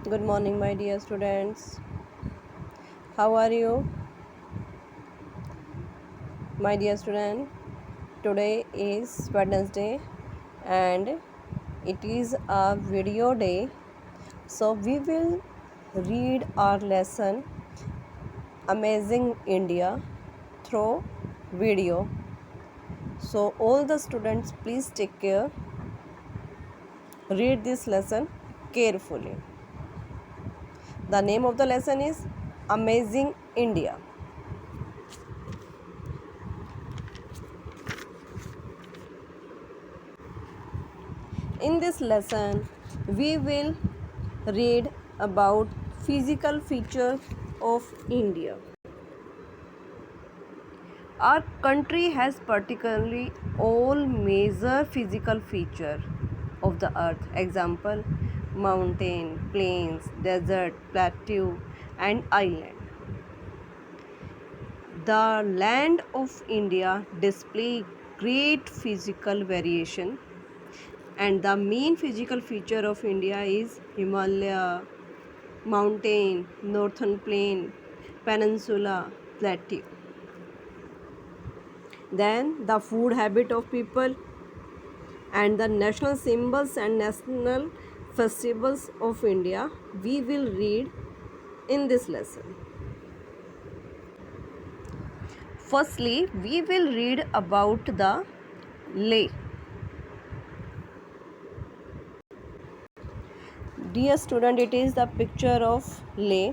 Good morning, my dear students. How are you? My dear student, today is Wednesday and it is a video day. So, we will read our lesson Amazing India through video. So, all the students, please take care. Read this lesson carefully. The name of the lesson is Amazing India. In this lesson, we will read about physical features of India. Our country has particularly all major physical features of the earth. Example, mountain, plains, desert, plateau and island. The land of India displays great physical variation, and the main physical feature of India is Himalaya, mountain, northern plain, peninsula, plateau. Then the food habit of people and the national symbols and national festivals of India we will read in this lesson. Firstly, we will read about the Leh. Dear student, it is the picture of Leh.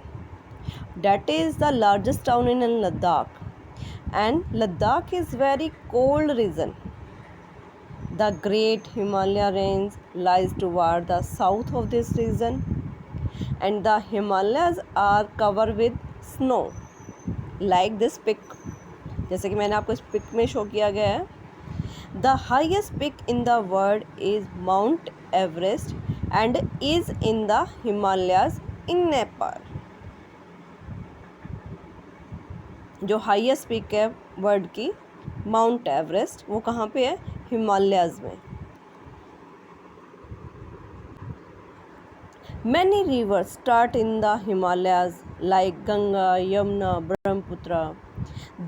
That is the largest town in Ladakh, and Ladakh is very cold region. The great Himalaya range lies toward the south of this region, and the Himalayas are covered with snow like this pic. जैसे कि मैंने आपको इस pick में show किया गया है. The highest peak in the world is Mount Everest and is in the Himalayas in Nepal. जो हाईएस्ट पीक है वर्ल्ड की माउंट एवरेस्ट, वो कहाँ पे है? हिमालयाज में. Many rivers start in the Himalayas like Ganga, Yamuna, Brahmaputra.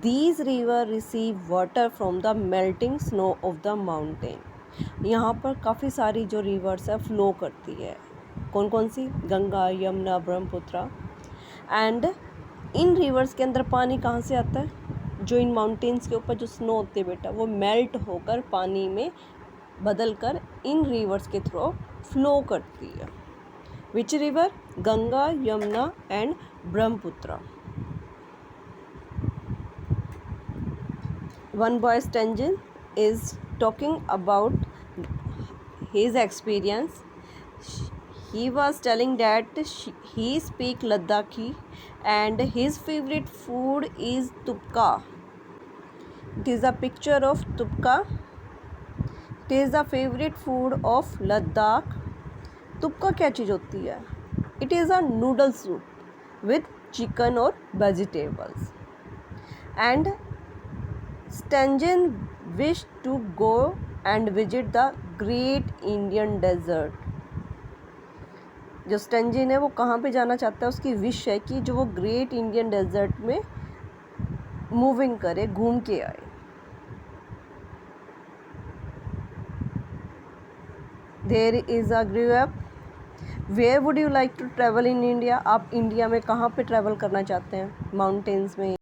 These rivers receive water from the melting snow of the mountain. यहाँ पर काफ़ी सारी जो रिवर्स है फ्लो करती है. कौन कौन सी? गंगा, यमुना, ब्रह्मपुत्र. एंड इन रिवर्स के अंदर पानी कहाँ से आता है? जो इन माउंटेन्स के ऊपर जो स्नो होती है बेटा, वो मेल्ट होकर पानी में बदल कर इन रिवर्स के थ्रू फ्लो करती है. Which river? Ganga, Yamuna and Brahmaputra. One boy Stangen is talking about his experience. He was telling that he speak Ladakhi and his favorite food is tupka. It is a picture of tupka. It is the favorite food of Ladakh. तुपका क्या चीज़ होती है? It is a noodle soup with chicken or vegetables. And Stangen wished to go and visit the Great Indian Desert. जो स्टेंजिन है वो कहाँ पे जाना चाहता है? उसकी विश है कि जो वो ग्रेट इंडियन डेजर्ट में मूविंग करे, घूम के आए. There is a grew up. Where would you like to travel in India? आप इंडिया में कहाँ पे ट्रैवल करना चाहते हैं? माउंटेन्स में,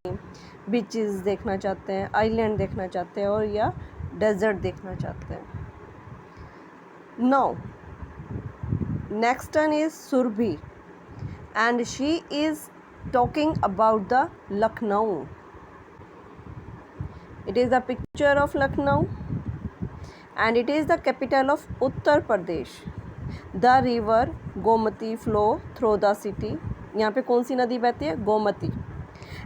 बीचेस देखना चाहते हैं, आइलैंड देखना चाहते हैं और या डेजर्ट देखना चाहते हैं? Now, next one is Surbhi and she is talking about the Lucknow. It is a picture of Lucknow and it is the capital of Uttar Pradesh. The river Gomati flow through the city. यहाँ पे कौन सी नदी बहती है? Gomti.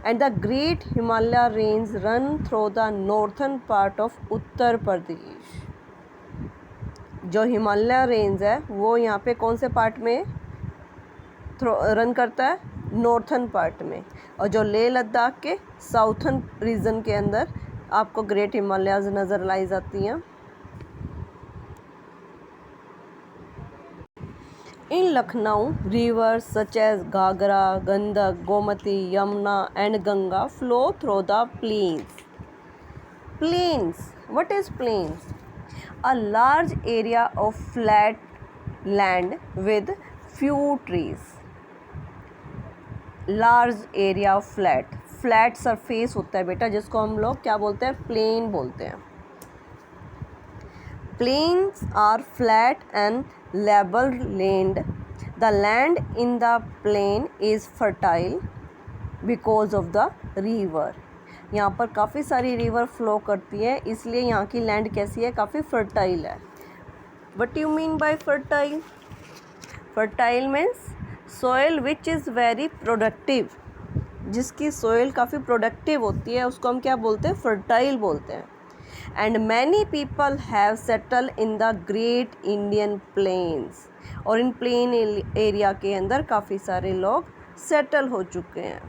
And the great Himalaya range run through the northern part of Uttar Pradesh. जो Himalaya range है वो यहाँ पे कौन से पार्ट में रन करता है? नॉर्थन पार्ट में. और जो लेह लद्दाख के साउथर्न रीजन के अंदर आपको ग्रेट हिमालयाज नज़र लाई जाती हैं. In Lucknow, rivers such as Ghagra, Gandak, Gomati, Yamuna and Ganga flow through the plains. Plains. What is plains? A large area of flat land with few trees. Large area of flat surface होता है बेटा, जिसको हम लोग क्या बोलते हैं, plane बोलते हैं. Plains are flat and level land. The land in the plain is fertile because of the river. यहाँ पर काफ़ी सारी रिवर फ्लो करती है, इसलिए यहाँ की लैंड कैसी है, काफ़ी फर्टाइल है. What you mean by fertile? Fertile means soil which is very productive. जिसकी सोइल काफ़ी प्रोडक्टिव होती है उसको हम क्या बोलते हैं, फर्टाइल बोलते हैं. And many people have settle in the great Indian plains. और इन प्लेन एरिया के अंदर काफ़ी सारे लोग सेटल हो चुके हैं.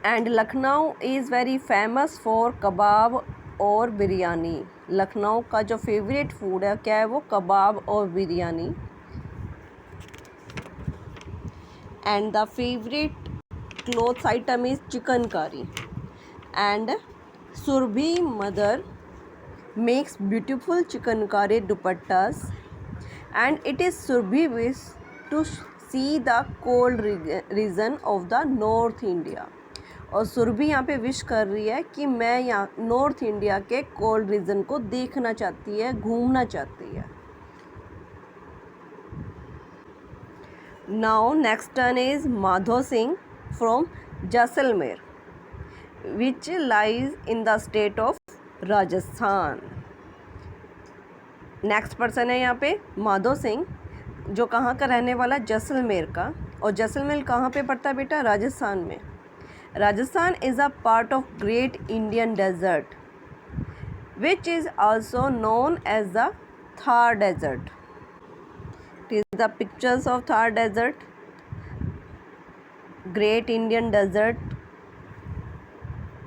And Lucknow is very famous for kebab और बिरयानी. लखनऊ का जो फेवरेट फूड है क्या है, वो कबाब और biryani. And the favourite clothes item is chikankari. And Surbhi mother makes beautiful chikankari dupattas, and it is Surbhi wish to see the cold region of the North India. और सुरभि यहाँ पे विश कर रही है कि मैं यहाँ नॉर्थ इंडिया के कोल्ड रीजन को देखना चाहती है, घूमना चाहती है. Now next turn is Madho Singh from Jaisalmer, which lies in the state of Rajasthan. Next person है यहाँ पे माधो सिंह, जो कहाँ का रहने वाला, जैसलमेर का. और जैसलमेर कहाँ पे पड़ता है बेटा, राजस्थान में. Rajasthan is a part of great Indian desert which is also known as the Thar desert. It is the pictures of Thar desert, great Indian desert,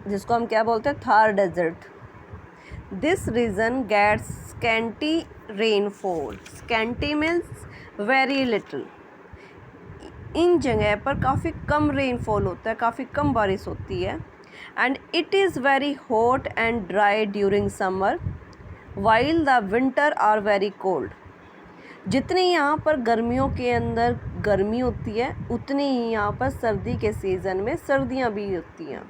जिसको हम क्या बोलते हैं, Thar desert. This region gets scanty rainfall. Scanty means very little. इन जगह पर काफ़ी कम rainfall होता है, काफ़ी कम बारिश होती है. And it is very hot and dry during summer while the winter are very cold. जितनी यहाँ पर गर्मियों के अंदर गर्मी होती है, उतनी ही यहाँ पर सर्दी के सीज़न में सर्दियाँ भी होती हैं.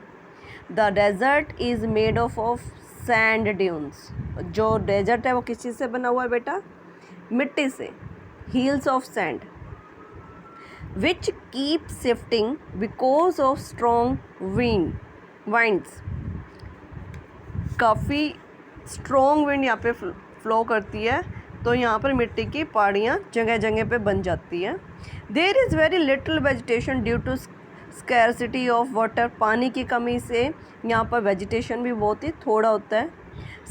The desert is made of sand dunes. जो डेजर्ट है वो किस चीज़ से बना हुआ है बेटा, मिट्टी से. Heels of sand which keep shifting because of strong winds. काफ़ी स्ट्रॉन्ग विंड यहाँ पे फ्लो करती है, तो यहाँ पर मिट्टी की पहाड़ियाँ जगह जगह पे बन जाती हैं. There is very little vegetation due to scarcity of water. पानी की कमी से यहाँ पर वेजिटेशन भी बहुत ही थोड़ा होता है.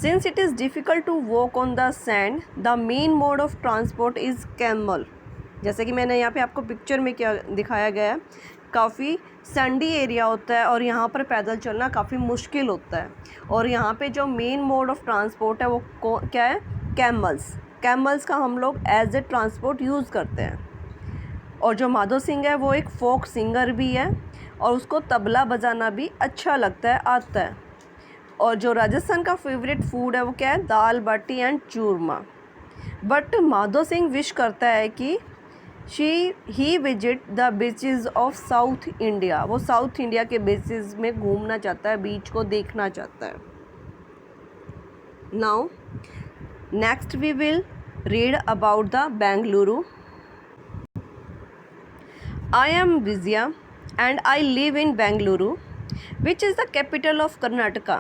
Since it is difficult to walk on the sand, the main mode of transport is camel. जैसे कि मैंने यहाँ पे आपको पिक्चर में क्या दिखाया गया है, काफ़ी सैंडी एरिया होता है और यहाँ पर पैदल चलना काफ़ी मुश्किल होता है. और यहाँ पे जो मेन मोड ऑफ ट्रांसपोर्ट है वो क्या है, कैमल्स. कैमल्स का हम लोग एज ए ट्रांसपोर्ट यूज़ करते हैं. और जो माधो सिंह है वो एक फोक सिंगर भी है और उसको तबला बजाना भी अच्छा लगता है, आता है. और जो राजस्थान का फेवरेट फूड है वो क्या है, dal baati and churma. But Madho Singh wish करता है कि he visit the beaches of South India. वो साउथ इंडिया के बीचेस में घूमना चाहता है, बीच को देखना चाहता है. Now next we will read about the Bengaluru. I am Vizya and I live in Bengaluru, which is the capital of Karnataka.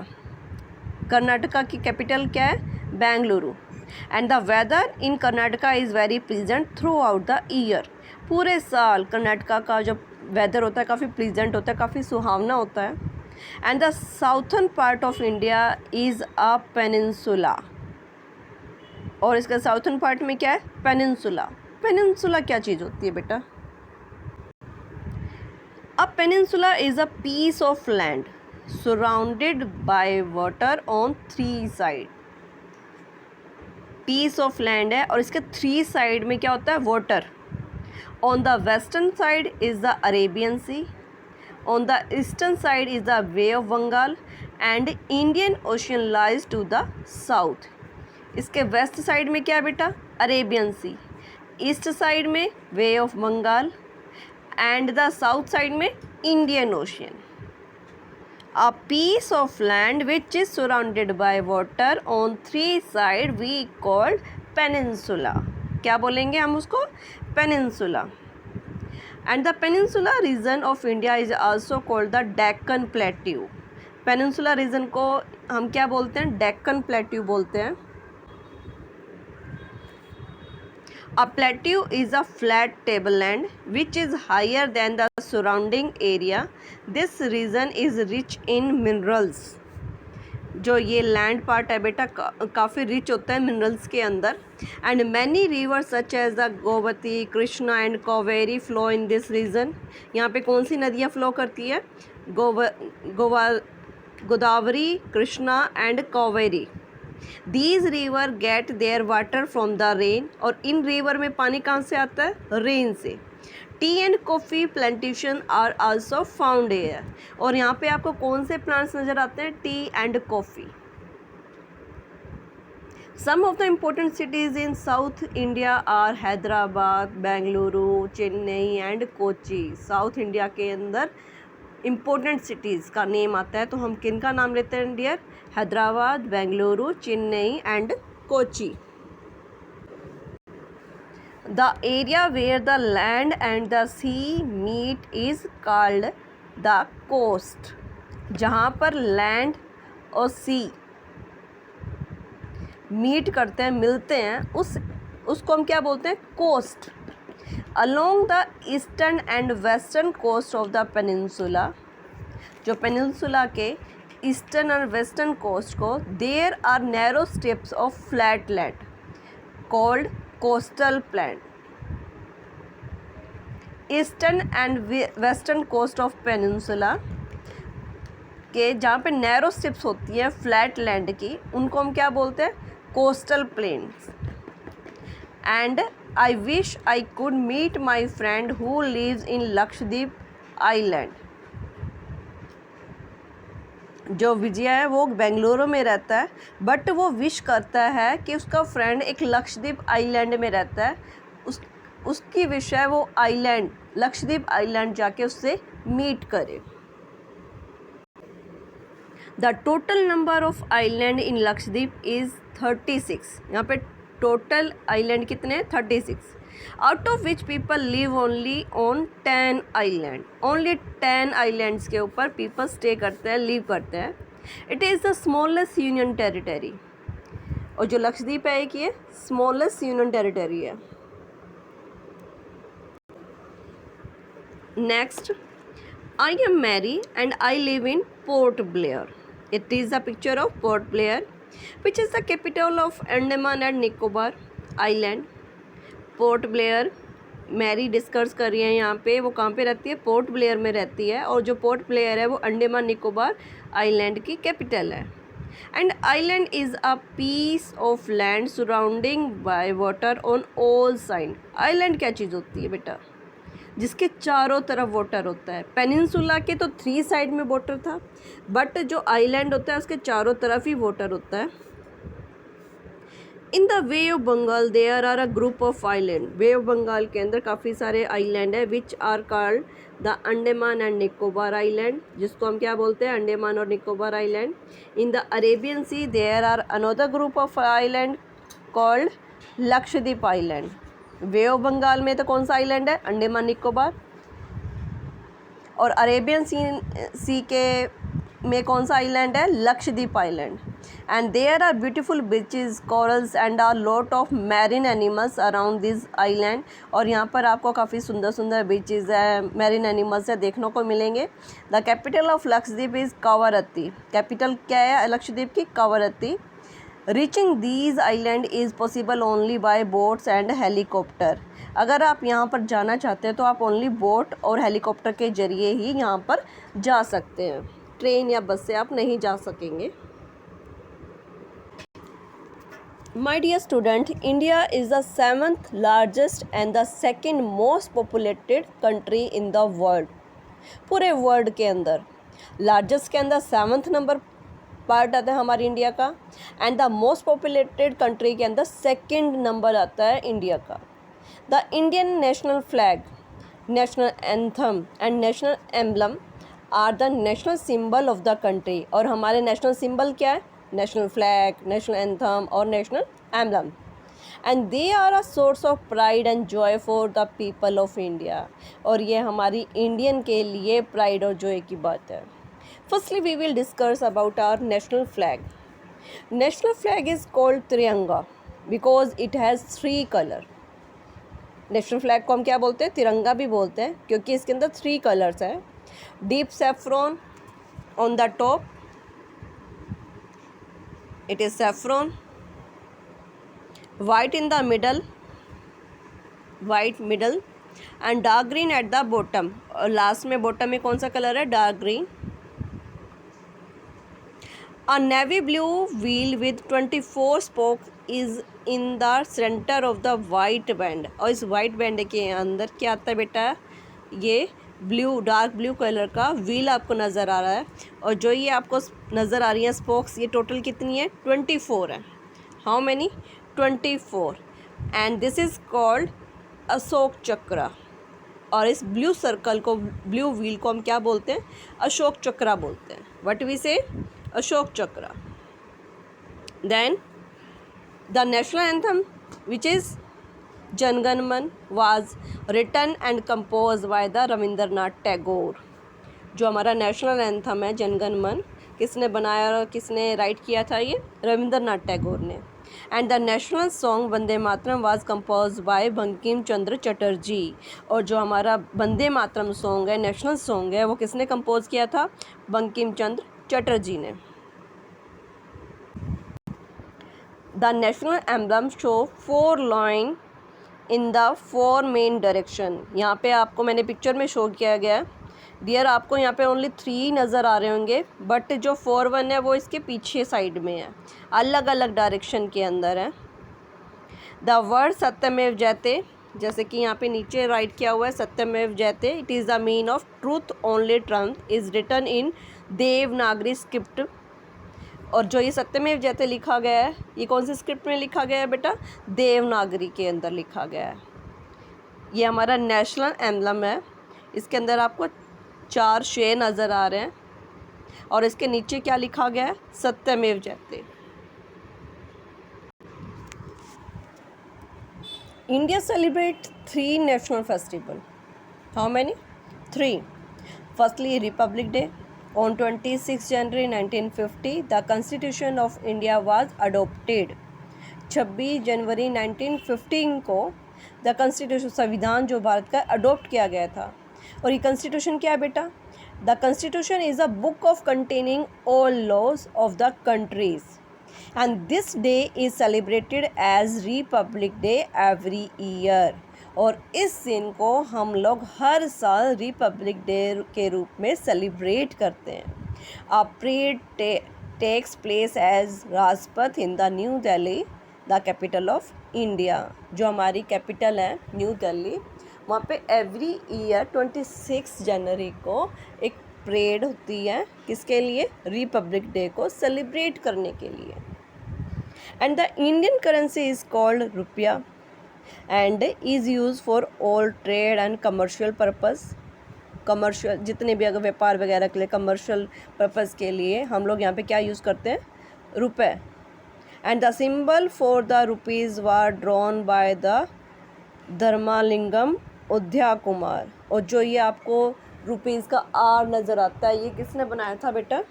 Karnataka की कैपिटल क्या है, Bengaluru. And the weather in Karnataka is very pleasant throughout the year. पूरे साल कर्नाटका का जो weather होता है काफ़ी प्लीजेंट होता है, काफ़ी सुहावना होता है. And the southern part of India is a peninsula. और इसका साउथर्न पार्ट में क्या है, पेनिनसुला. पेनिनसुला क्या चीज़ होती है बेटा, A peninsula is a piece of land surrounded by water on three sides. Piece of land है और इसके 3 साइड में क्या होता है, water. On the western side is the Arabian sea, on the eastern side is the bay of Bengal and Indian ocean lies to the south. इसके west side में क्या है बेटा, अरेबियन सी, ईस्ट साइड में bay of Bengal and the south side में Indian ocean. A piece of land which is surrounded by water on 3 sides we called peninsula. क्या बोलेंगे हम उसको, peninsula. And the peninsula region of India is also called the Deccan Plateau. Peninsula region को हम क्या बोलते हैं, Deccan Plateau बोलते हैं. A plateau is a flat tableland which is higher than the surrounding area. This region is rich in minerals. जो ये land part है बेटा काफ़ी रिच होता है मिनरल्स के अंदर. And many rivers such as the Gomti, Krishna and Kaveri flow in this region. यहाँ पे कौन सी नदियाँ फ्लो करती है, Godavari, Krishna and Kaveri. These river get their water from the rain. और इन रिवर में पानी कहाँ से आता है, रेन से. Tea and coffee plantation are also found here. और यहाँ पे आपको कौन से प्लांट्स नज़र आते हैं, tea and coffee. Some of the important cities in South India are Hyderabad, Bengaluru, Chennai and Kochi. South India के अंदर इम्पोर्टेंट सिटीज़ का नेम आता है, तो हम किन का नाम लेते हैं dear, Hyderabad, Bengaluru, Chennai and Kochi. The area where the land and the sea meet is called the coast. जहाँ पर लैंड और सी मीट करते हैं, मिलते हैं, उसको हम क्या बोलते हैं, coast. Along the eastern and western coast of the peninsula, जो पेनिनसुला के ईस्टर्न और वेस्टर्न कोस्ट को, there are narrow strips of flat land called coastal plain. Eastern and western coast of peninsula के जहाँ पे नैरो स्ट्रिप्स होती हैं flat land की, उनको हम क्या बोलते हैं, coastal planes. And I wish I could meet my friend who lives in Lakshadweep island. जो विजय है वो बेंगलुरु में रहता है, बट वो विश करता है कि उसका फ्रेंड एक लक्षद्वीप आइलैंड में रहता है. उसकी विश है वो आइलैंड, लक्षद्वीप आइलैंड जाके उससे मीट करे. The total number of island in Lakshadweep is 36. यहाँ पे टोटल आइलैंड कितने हैं, 36. Out of which people live only on 10 island. Only 10 islands के ऊपर पीपल स्टे करते हैं, लिव करते हैं. It is the smallest union territory. और जो लक्षद्वीप है एक ये स्मॉलेस्ट यूनियन टेरिटरी है. Next, I am Mary and I live in Port Blair. It is the picture of Port Blair which is the capital of Andaman and Nicobar Island. Port Blair Mary discuss कर रही है यहाँ पे, वो कहाँ पे रहती है, पोर्ट ब्लेयर में रहती है. और जो पोर्ट ब्लेयर है वो अंडमान निकोबार आइलैंड की कैपिटल है. And island is a piece of land surrounding by water on all side. Island क्या चीज़ होती है बेटा, जिसके चारों तरफ वाटर होता है. पेनिनसुला के तो 3 साइड में वाटर था, बट जो आइलैंड होता है उसके चारों तरफ ही वाटर होता है. In the bay of Bengal there are a group of island. Bay of Bengal के अंदर काफ़ी सारे आइलैंड है, which are called the Andaman and Nicobar island, जिसको हम क्या बोलते हैं, अंडमान और Nicobar island. In the Arabian sea there are another group of island called Lakshadweep island. Bay of Bengal में तो कौन सा आइलैंड है, अंडमान निकोबार. और अरेबियन सी के में कौन सा आइलैंड है, Lakshadweep island. And there are beautiful beaches, corals and are lot of marine animals around this island. और यहाँ पर आपको काफ़ी सुंदर सुंदर बीचेस है, मैरिन एनिमल्स है, देखने को मिलेंगे. The capital of Lakshadweep is Kavaratti. Capital क्या है लक्षद्वीप की, Kavaratti. Reaching these island is possible only by boats and helicopter. अगर आप यहाँ पर जाना चाहते हैं तो आप ओनली बोट और हेलीकॉप्टर के ज़रिए ही यहाँ पर जा सकते हैं. ट्रेन या बस से आप नहीं जा सकेंगे. My dear student, India is the 7th largest and the second most populated country in the world. पूरे वर्ल्ड के अंदर लार्जेस्ट के अंदर 7th नंबर पार्ट आता है हमारी इंडिया का, and the most populated country के अंदर 2nd नंबर आता है इंडिया का. The Indian national flag, national anthem and national emblem are the national symbol of the country. और हमारे नेशनल सिंबल क्या है? नेशनल फ्लैग, नेशनल एंथम और national emblem. And they are a source of pride and joy for the people of India. और ये हमारी Indian के लिए प्राइड और जॉय की बात है. Firstly we will discuss about our national flag. National flag is called tiranga because it has 3 colour. National flag को हम क्या बोलते हैं? तिरंगा भी बोलते हैं, क्योंकि इसके अंदर 3 कलर्स हैं. Deep saffron on the top, it is saffron. White in the middle, white middle, and dark green at the bottom. और लास्ट में बॉटम में कौन सा कलर है? Dark green. A navy blue wheel with 24 spokes is in the center of the white band. और इस white band के अंदर क्या आता है बेटा? ये ब्लू, डार्क ब्लू कलर का व्हील आपको नज़र आ रहा है. और जो ये आपको नज़र आ रही हैं स्पोक्स, ये टोटल कितनी है? 24 है. How many? 24. And this is called Ashok चक्र. और इस ब्लू सर्कल को, ब्लू व्हील को हम क्या बोलते हैं? अशोक चक्र बोलते हैं. What we say? Ashok Chakra. Then the national anthem which is Janagana Mana was written and compose by the Rabindranath Tagore. जो हमारा नेशनल एंथम है जनगण मन, किसने बनाया और किसने राइट किया था? ये रविंद्रनाथ टैगोर ने. And the national song Vande Mataram was composed by Bankim Chandra Chatterjee. और जो हमारा वंदे मातरम सॉन्ग है, नेशनल सॉन्ग है, वो किसने कंपोज किया था? बंकिम चंद्र चटर्जी ने. The national emblem show 4 line in the 4 main direction. यहाँ पे आपको मैंने पिक्चर में शो किया गया है. डियर, आपको यहाँ पे ओनली 3 नज़र आ रहे होंगे, बट जो 4-1 है वो इसके पीछे साइड में है, अलग अलग डायरेक्शन के अंदर है. द वर्ड सत्यमेव जयते, जैसे कि यहाँ पे नीचे राइट किया हुआ है सत्यमेव जयते, it is the mean of truth only triumph is written in Devanagari script. और जो ये सत्यमेव जयते लिखा गया है, ये कौन सी स्क्रिप्ट में लिखा गया है बेटा? देवनागरी के अंदर लिखा गया है. ये हमारा नेशनल एम्बलम है. इसके अंदर आपको 4 शेर नज़र आ रहे हैं, और इसके नीचे क्या लिखा गया है? सत्यमेव जयते. India celebrate 3 national festival. How many? 3. Firstly Republic day. On 26 January 1950, the Constitution of India was adopted. 26 जनवरी 1915 को द कॉन्स्टिट्यूशन, संविधान जो भारत का, अडोप्ट किया गया था. और ये कॉन्स्टिट्यूशन क्या है बेटा? The constitution is a book of containing all laws of the countries, and this day is celebrated as Republic Day every year. और इस दिन को हम लोग हर साल रिपब्लिक डे के रूप में सेलिब्रेट करते हैं. A parade takes place as Rajpath in the new Delhi, the capital of India. जो हमारी कैपिटल है न्यू दिल्ली, वहाँ पे एवरी ईयर 26 जनवरी को एक परेड होती है. किसके लिए? रिपब्लिक डे को सेलिब्रेट करने के लिए. And the Indian currency is called rupaya and is use for all trade and commercial purpose. Commercial जितने भी अगर व्यापार वगैरह के लिए, कमर्शियल पर्पज़ के लिए हम लोग यहाँ पे क्या यूज़ करते हैं? Rupaye. And the symbol for the rupees was drawn by the Dharmalingam Udaya Kumar. और जो ये आपको रुपीज़ का आर नज़र आता है, ये किसने बनाया था बेटा?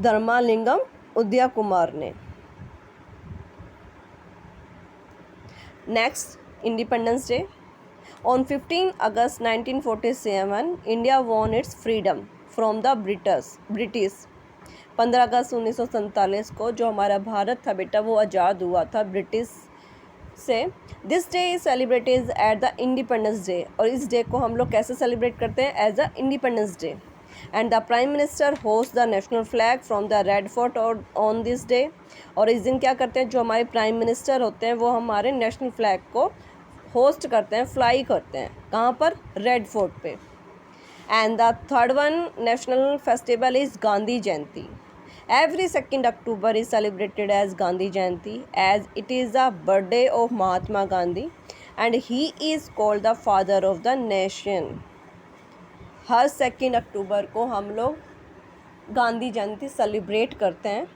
धर्मालिंगम उद्या कुमार ने. Next, Independence Day. On 15 August 1947, India won its freedom from the British. 15 अगस्त 1947 को जो हमारा भारत था बेटा, वो आज़ाद हुआ था ब्रिटिश से. This day is celebrated at the independence day. और इस डे को हम लोग कैसे सेलिब्रेट करते हैं? As a Independence Day. And the prime minister hoist the national flag from the Red Fort on this day. और इस दिन क्या करते हैं, जो हमारे प्राइम मिनिस्टर होते हैं वो हमारे नेशनल फ्लैग को होस्ट करते हैं, फ्लाई करते हैं, कहाँ पर, रेड फोर्ट पे। And the third one national festival is Gandhi Jayanti. Every 2nd October is celebrated as Gandhi Jayanti as it is the birthday of Mahatma Gandhi and he is called the father of the nation। Her 2nd अक्टूबर को हम लोग गांधी जयंती celebrate करते हैं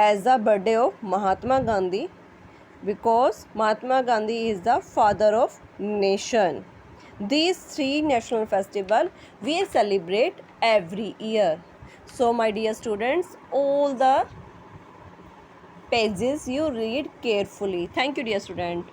as the birthday of Mahatma Gandhi because Mahatma Gandhi is the father of nation। These three national festivals we celebrate every year। So my dear students, all the pages you read carefully। Thank you dear student।